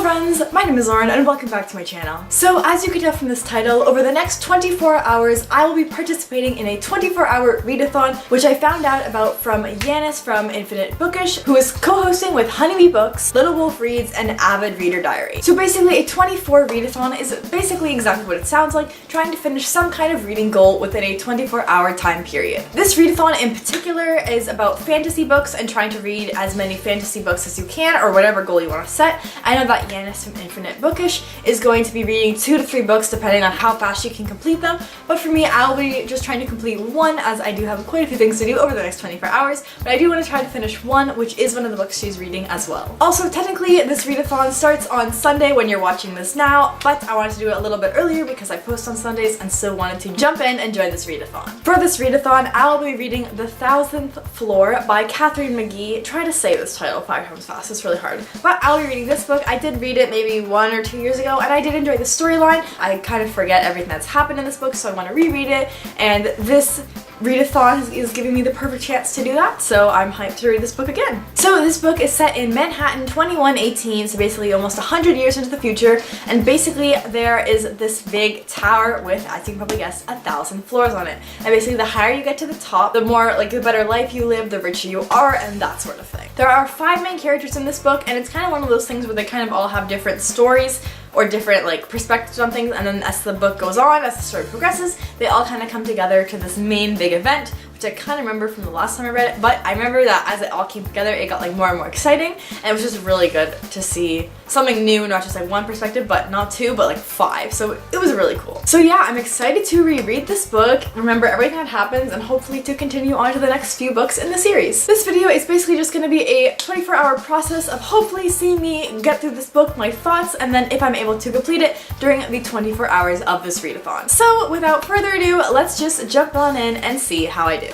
friends, my name is Lauren and welcome back to my channel. So as you can tell from this title, over the next 24 hours I will be participating in a 24-hour readathon, which I found out about from Yanis from Infinite Bookish, who is co-hosting with Honeybee Books, Little Wolf Reads, and Avid Reader Diary. So basically a 24 readathon is basically exactly what it sounds like, trying to finish some kind of reading goal within a 24-hour time period. This readathon in particular is about fantasy books and trying to read as many fantasy books as you can, or whatever goal you want to set. I know that Yanis from Infinite Bookish is going to be reading 2 to 3 books depending on how fast she can complete them, but for me I'll be just trying to complete one, as I do have quite a few things to do over the next 24 hours, but I do want to try to finish one, which is one of the books she's reading as well. Also, technically this readathon starts on Sunday when you're watching this now, but I wanted to do it a little bit earlier because I post on Sundays and still wanted to jump in and join this readathon. For this readathon, I'll be reading The 1000th Floor by Katherine McGee. Try to say this title 5 times fast, it's really hard. But I'll be reading this book. I did read it maybe 1 or 2 years ago and I did enjoy the storyline. I kind of forget everything that's happened in this book, so I want to reread it, and this readathon is giving me the perfect chance to do that, so I'm hyped to read this book again. So this book is set in Manhattan 2118, so basically almost 100 years into the future, and basically there is this big tower with, as you can probably guess, 1,000 floors on it. And basically the higher you get to the top, the more, the better life you live, the richer you are, and that sort of thing. There are 5 main characters in this book, and it's kind of one of those things where they kind of all have different stories or different perspectives on things, and then as the book goes on, as the story progresses, they all kind of come together to this main big event, which I kind of remember from the last time I read it, but I remember that as it all came together, it got more and more exciting, and it was just really good to see something new, not just one perspective, but not 2, but 5, so it was really cool. So yeah, I'm excited to reread this book, remember everything that happens, and hopefully to continue on to the next few books in the series. This video is basically just going to be a 24-hour process of hopefully seeing me get through this book, my thoughts, and then if I'm able to complete it during the 24 hours of this readathon. So without further ado, let's just jump on in and see how I do.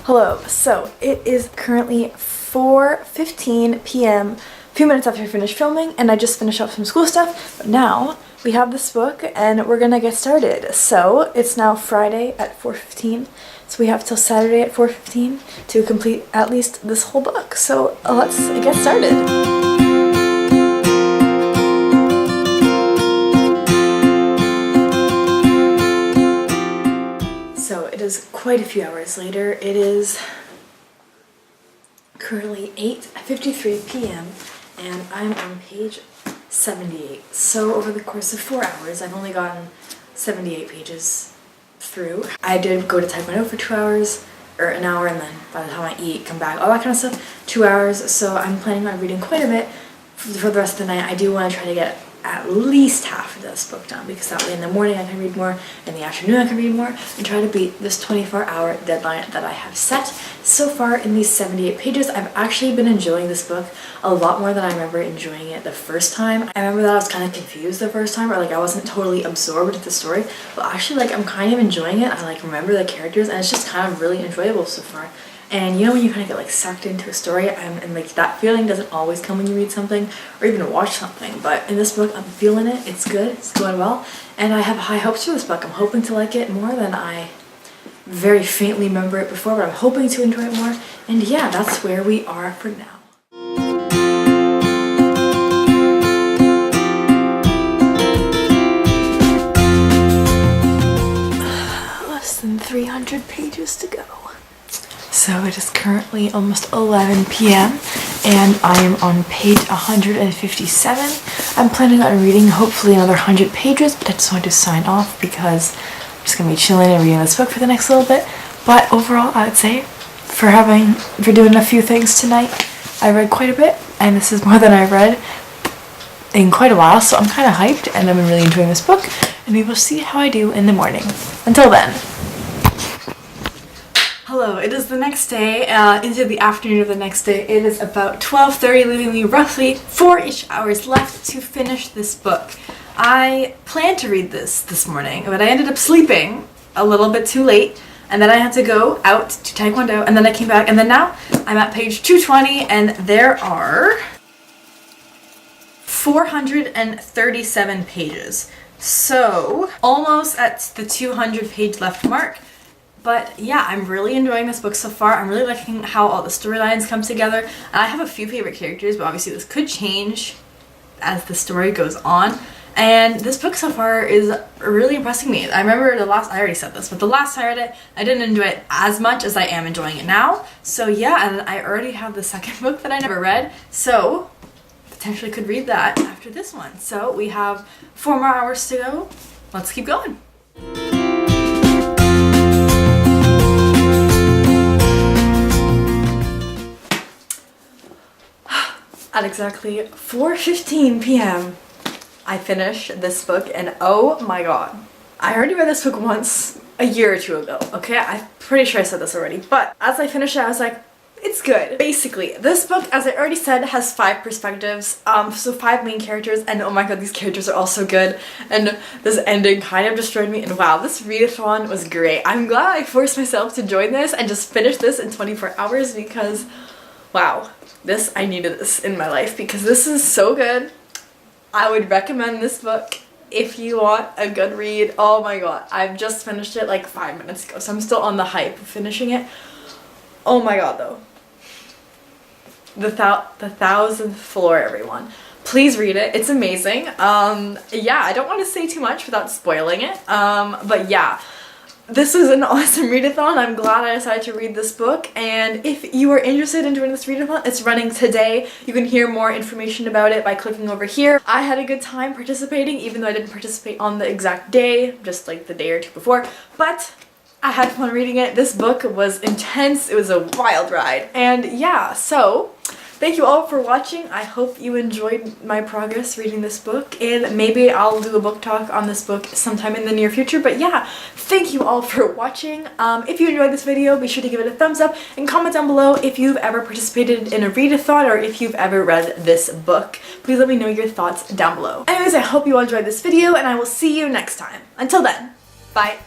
Hello, so it is currently 4:15 p.m. a few minutes after I finished filming, and I just finished up some school stuff, but now we have this book and we're gonna get started. So it's now Friday at 4:15, so we have till Saturday at 4:15 to complete at least this whole book. So let's get started. So it is quite a few hours later. It is currently 8:53 p.m. and I'm on page 78. So over the course of 4 hours, I've only gotten 78 pages through. I did go to Taekwondo for 2 hours, or an hour, and then by the time I eat, come back, all that kind of stuff, 2 hours. So I'm planning on reading quite a bit for the rest of the night. I do want to try to get at least half of this book done, because that way in the morning I can read more, in the afternoon I can read more, and try to beat this 24-hour deadline that I have set. So far in these 78 pages, I've actually been enjoying this book a lot more than I remember enjoying it the first time. I remember that I was kind of confused the first time, or I wasn't totally absorbed with the story, but actually I'm kind of enjoying it. I remember the characters, and it's just kind of really enjoyable so far. And you know when you kind of get sucked into a story, and that feeling doesn't always come when you read something or even watch something, but in this book I'm feeling it. It's good, it's going well, and I have high hopes for this book. I'm hoping to like it more than I very faintly remember it before, but I'm hoping to enjoy it more, and yeah, that's where we are for now. Less than 300 pages to go. So it is currently almost 11 p.m. and I am on page 157. I'm planning on reading hopefully another 100 pages, but I just wanted to sign off because I'm just going to be chilling and reading this book for the next little bit. But overall, I would say for doing a few things tonight, I read quite a bit, and this is more than I've read in quite a while, so I'm kind of hyped and I'm really enjoying this book, and we will see how I do in the morning. Until then. Hello, it is the next day, into the afternoon of the next day. It is about 12:30, leaving me roughly 4-ish hours left to finish this book. I planned to read this morning, but I ended up sleeping a little bit too late, and then I had to go out to Taekwondo, and then I came back, and then now I'm at page 220, and there are 437 pages. So, almost at the 200 page left mark. But yeah, I'm really enjoying this book so far. I'm really liking how all the storylines come together. I have a few favorite characters, but obviously this could change as the story goes on. And this book so far is really impressing me. I remember I already said this, but the last time I read it, I didn't enjoy it as much as I am enjoying it now. So yeah, and I already have the second book that I never read, so potentially could read that after this one. So we have 4 more hours to go. Let's keep going. At exactly 4:15 p.m. I finished this book, and oh my god. I already read this book once a year or two ago, okay? I'm pretty sure I said this already, but as I finished it, I was like, it's good. Basically, this book, as I already said, has 5 perspectives, so 5 main characters, and oh my god, these characters are all so good, and this ending kind of destroyed me, and wow, this readathon was great. I'm glad I forced myself to join this and just finish this in 24 hours because, wow, I needed this in my life because this is so good. I would recommend this book if you want a good read. Oh my god, I've just finished it like 5 minutes ago, so I'm still on the hype of finishing it. Oh my god though. The 1000th floor, everyone. Please read it, it's amazing. Yeah, I don't want to say too much without spoiling it, but yeah. This was an awesome readathon. I'm glad I decided to read this book, and if you are interested in doing this readathon, it's running today. You can hear more information about it by clicking over here. I had a good time participating, even though I didn't participate on the exact day, just like the day or two before, but I had fun reading it. This book was intense. It was a wild ride, and yeah, so thank you all for watching. I hope you enjoyed my progress reading this book, and maybe I'll do a book talk on this book sometime in the near future, but yeah, thank you all for watching. If you enjoyed this video, be sure to give it a thumbs up and comment down below if you've ever participated in a readathon or if you've ever read this book. Please let me know your thoughts down below. Anyways, I hope you all enjoyed this video, and I will see you next time. Until then, bye!